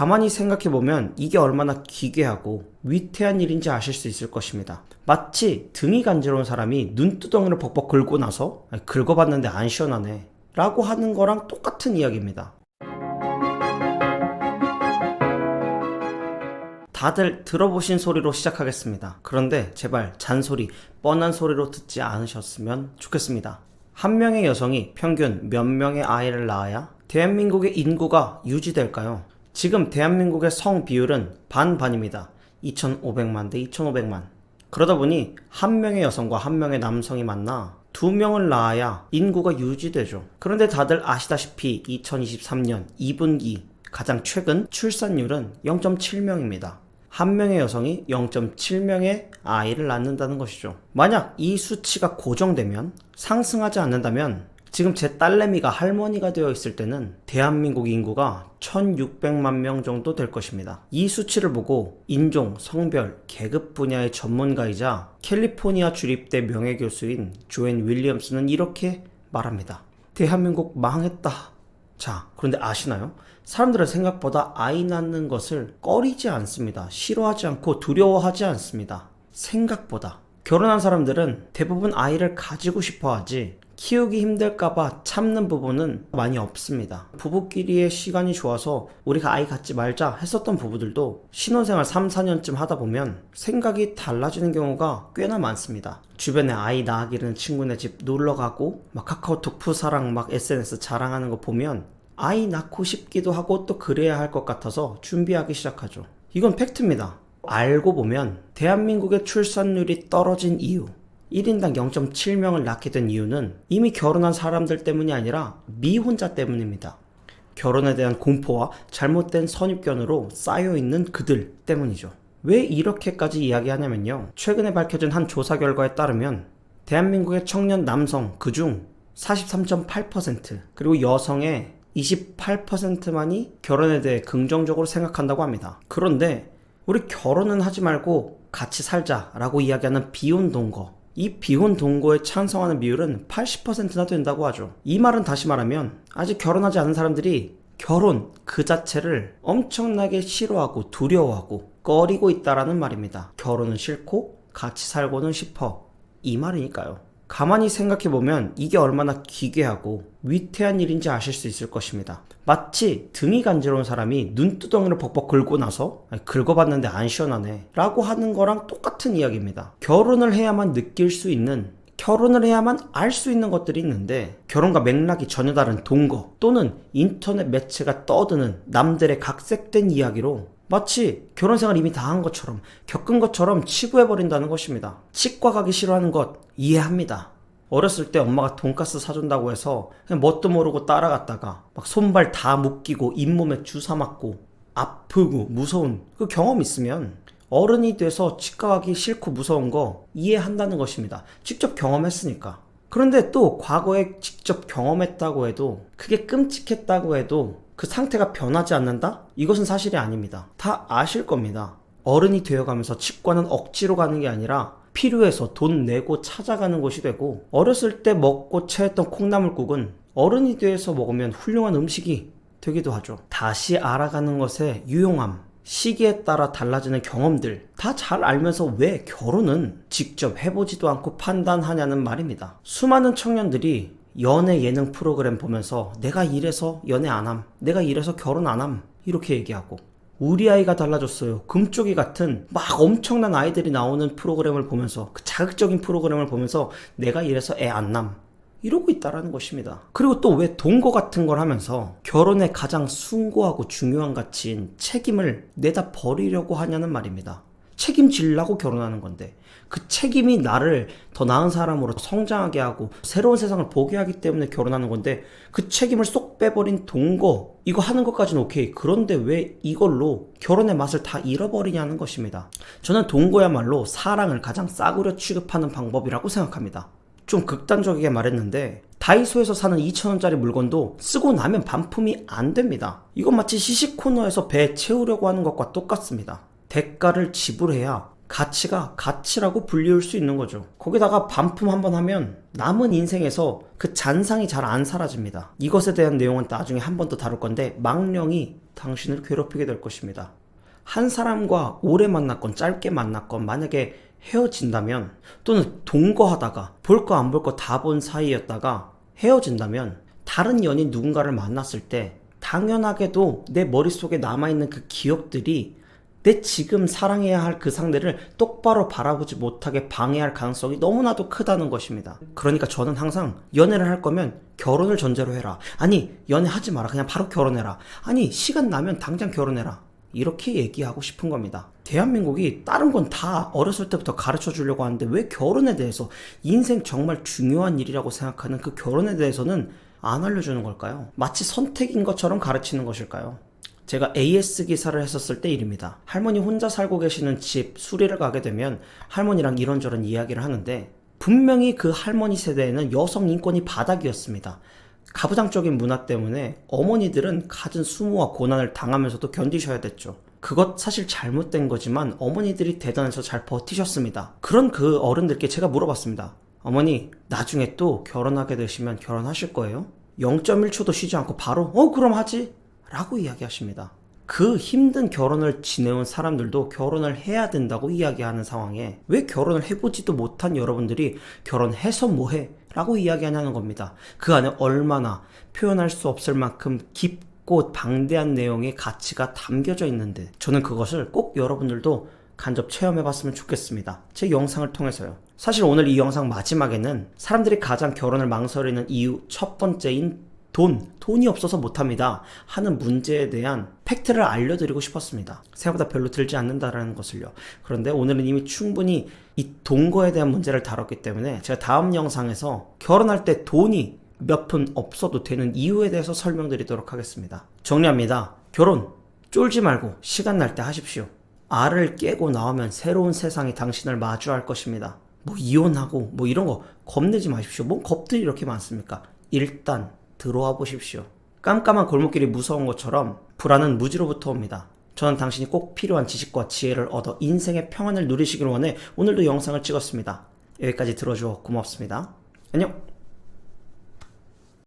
가만히 생각해보면 이게 얼마나 기괴하고 위태한 일인지 아실 수 있을 것입니다. 마치 등이 간지러운 사람이 눈두덩이를 벅벅 긁고 나서 긁어봤는데 안 시원하네 라고 하는 거랑 똑같은 이야기입니다. 다들 들어보신 소리로 시작하겠습니다. 그런데 제발 잔소리, 뻔한 소리로 듣지 않으셨으면 좋겠습니다. 한 명의 여성이 평균 몇 명의 아이를 낳아야 대한민국의 인구가 유지될까요? 지금 대한민국의 성 비율은 반반입니다. 2,500만 대 2,500만. 그러다 보니 한 명의 여성과 한 명의 남성이 만나 두 명을 낳아야 인구가 유지되죠. 그런데 다들 아시다시피 2023년 2분기 가장 최근 출산율은 0.7명입니다. 한 명의 여성이 0.7명의 아이를 낳는다는 것이죠. 만약 이 수치가 고정되면, 상승하지 않는다면 지금 제 딸내미가 할머니가 되어 있을 때는 대한민국 인구가 1600만 명 정도 될 것입니다. 이 수치를 보고 인종, 성별, 계급 분야의 전문가이자 캘리포니아 주립대 명예교수인 조앤 윌리엄스는 이렇게 말합니다. 대한민국 망했다. 자, 그런데 아시나요? 사람들은 생각보다 아이 낳는 것을 꺼리지 않습니다. 싫어하지 않고 두려워하지 않습니다. 생각보다. 결혼한 사람들은 대부분 아이를 가지고 싶어 하지 키우기 힘들까봐 참는 부분은 많이 없습니다. 부부끼리의 시간이 좋아서 우리가 아이 갖지 말자 했었던 부부들도 신혼생활 3, 4년쯤 하다 보면 생각이 달라지는 경우가 꽤나 많습니다. 주변에 아이 낳기는 친구네 집 놀러가고 막 카카오톡 푸사랑 막 SNS 자랑하는 거 보면 아이 낳고 싶기도 하고 또 그래야 할 것 같아서 준비하기 시작하죠. 이건 팩트입니다. 알고 보면 대한민국의 출산율이 떨어진 이유, 1인당 0.7명을 낳게 된 이유는 이미 결혼한 사람들 때문이 아니라 미혼자 때문입니다. 결혼에 대한 공포와 잘못된 선입견으로 쌓여있는 그들 때문이죠. 왜 이렇게까지 이야기하냐면요. 최근에 밝혀진 한 조사 결과에 따르면 대한민국의 청년 남성 그중 43.8% 그리고 여성의 28%만이 결혼에 대해 긍정적으로 생각한다고 합니다. 그런데 우리 결혼은 하지 말고 같이 살자라고 이야기하는 비혼 동거, 이 비혼 동거에 찬성하는 비율은 80%나 된다고 하죠. 이 말은 다시 말하면 아직 결혼하지 않은 사람들이 결혼 그 자체를 엄청나게 싫어하고 두려워하고 꺼리고 있다라는 말입니다. 결혼은 싫고 같이 살고는 싶어, 이 말이니까요. 가만히 생각해보면 이게 얼마나 기괴하고 위태한 일인지 아실 수 있을 것입니다. 마치 등이 간지러운 사람이 눈두덩이를 벅벅 긁고 나서 긁어봤는데 안 시원하네 라고 하는 거랑 똑같은 이야기입니다. 결혼을 해야만 느낄 수 있는, 결혼을 해야만 알 수 있는 것들이 있는데 결혼과 맥락이 전혀 다른 동거 또는 인터넷 매체가 떠드는 남들의 각색된 이야기로 마치 결혼 생활 이미 다 한 것처럼, 겪은 것처럼 치부해버린다는 것입니다. 치과 가기 싫어하는 것 이해합니다. 어렸을 때 엄마가 돈가스 사준다고 해서 그냥 뭣도 모르고 따라갔다가 막 손발 다 묶이고 잇몸에 주사 맞고 아프고 무서운 그 경험 있으면 어른이 돼서 치과 가기 싫고 무서운 거 이해한다는 것입니다. 직접 경험했으니까. 그런데 또 과거에 직접 경험했다고 해도, 그게 끔찍했다고 해도 그 상태가 변하지 않는다? 이것은 사실이 아닙니다. 다 아실 겁니다. 어른이 되어가면서 치과는 억지로 가는 게 아니라 필요해서 돈 내고 찾아가는 곳이 되고, 어렸을 때 먹고 체했던 콩나물국은 어른이 돼서 먹으면 훌륭한 음식이 되기도 하죠. 다시 알아가는 것의 유용함, 시기에 따라 달라지는 경험들 다 잘 알면서 왜 결혼은 직접 해보지도 않고 판단하냐는 말입니다. 수많은 청년들이 연애 예능 프로그램 보면서 내가 이래서 연애 안 함, 내가 이래서 결혼 안 함, 이렇게 얘기하고, 우리 아이가 달라졌어요, 금쪽이 같은 막 엄청난 아이들이 나오는 프로그램을 보면서, 그 자극적인 프로그램을 보면서 내가 이래서 애 안 남, 이러고 있다라는 것입니다. 그리고 또 왜 동거 같은 걸 하면서 결혼의 가장 숭고하고 중요한 가치인 책임을 내다 버리려고 하냐는 말입니다. 책임지려고 결혼하는 건데 그 책임이 나를 더 나은 사람으로 성장하게 하고 새로운 세상을 보게 하기 때문에 결혼하는 건데, 그 책임을 쏙 빼버린 동거 이거 하는 것까지는 오케이. 그런데 왜 이걸로 결혼의 맛을 다 잃어버리냐는 것입니다. 저는 동거야말로 사랑을 가장 싸구려 취급하는 방법이라고 생각합니다. 좀 극단적이게 말했는데 다이소에서 사는 2,000원짜리 물건도 쓰고 나면 반품이 안 됩니다. 이건 마치 시식 코너에서 배 채우려고 하는 것과 똑같습니다. 대가를 지불해야 가치가 가치라고 불리울 수 있는 거죠. 거기다가 반품 한번 하면 남은 인생에서 그 잔상이 잘 안 사라집니다. 이것에 대한 내용은 나중에 한 번 더 다룰 건데, 망령이 당신을 괴롭히게 될 것입니다. 한 사람과 오래 만났건 짧게 만났건 만약에 헤어진다면, 또는 동거하다가 볼 거 안 볼 거 다 본 사이였다가 헤어진다면, 다른 연인 누군가를 만났을 때 당연하게도 내 머릿속에 남아있는 그 기억들이 내 지금 사랑해야 할 그 상대를 똑바로 바라보지 못하게 방해할 가능성이 너무나도 크다는 것입니다. 그러니까 저는 항상 연애를 할 거면 결혼을 전제로 해라. 아니, 연애하지 마라. 그냥 바로 결혼해라. 아니, 시간 나면 당장 결혼해라. 이렇게 얘기하고 싶은 겁니다. 대한민국이 다른 건 다 어렸을 때부터 가르쳐 주려고 하는데 왜 결혼에 대해서, 인생 정말 중요한 일이라고 생각하는 그 결혼에 대해서는 안 알려주는 걸까요? 마치 선택인 것처럼 가르치는 것일까요? 제가 AS 기사를 했었을 때 일입니다. 할머니 혼자 살고 계시는 집 수리를 가게 되면 할머니랑 이런저런 이야기를 하는데, 분명히 그 할머니 세대에는 여성 인권이 바닥이었습니다. 가부장적인 문화 때문에 어머니들은 갖은 수모와 고난을 당하면서도 견디셔야 됐죠. 그것 사실 잘못된 거지만 어머니들이 대단해서 잘 버티셨습니다. 그런 그 어른들께 제가 물어봤습니다. 어머니, 나중에 또 결혼하게 되시면 결혼하실 거예요? 0.1초도 쉬지 않고 바로 그럼 하지? 라고 이야기하십니다. 그 힘든 결혼을 지내온 사람들도 결혼을 해야 된다고 이야기하는 상황에 왜 결혼을 해보지도 못한 여러분들이 결혼해서 뭐해? 라고 이야기하냐는 겁니다. 그 안에 얼마나 표현할 수 없을 만큼 깊고 방대한 내용의 가치가 담겨져 있는데, 저는 그것을 꼭 여러분들도 간접 체험해봤으면 좋겠습니다. 제 영상을 통해서요. 사실 오늘 이 영상 마지막에는 사람들이 가장 결혼을 망설이는 이유 첫 번째인 돈이 없어서 못합니다 하는 문제에 대한 팩트를 알려드리고 싶었습니다. 생각보다 별로 들지 않는다라는 것을요. 그런데 오늘은 이미 충분히 이 돈거에 대한 문제를 다뤘기 때문에 제가 다음 영상에서 결혼할 때 돈이 몇 푼 없어도 되는 이유에 대해서 설명드리도록 하겠습니다. 정리합니다. 결혼 쫄지 말고 시간 날 때 하십시오. 알을 깨고 나오면 새로운 세상이 당신을 마주할 것입니다. 이혼하고 이런 거 겁내지 마십시오. 뭔 겁들이 이렇게 많습니까? 일단 들어와 보십시오. 깜깜한 골목길이 무서운 것처럼 불안은 무지로부터 옵니다. 저는 당신이 꼭 필요한 지식과 지혜를 얻어 인생의 평안을 누리시길 원해 오늘도 영상을 찍었습니다. 여기까지 들어주어 고맙습니다. 안녕.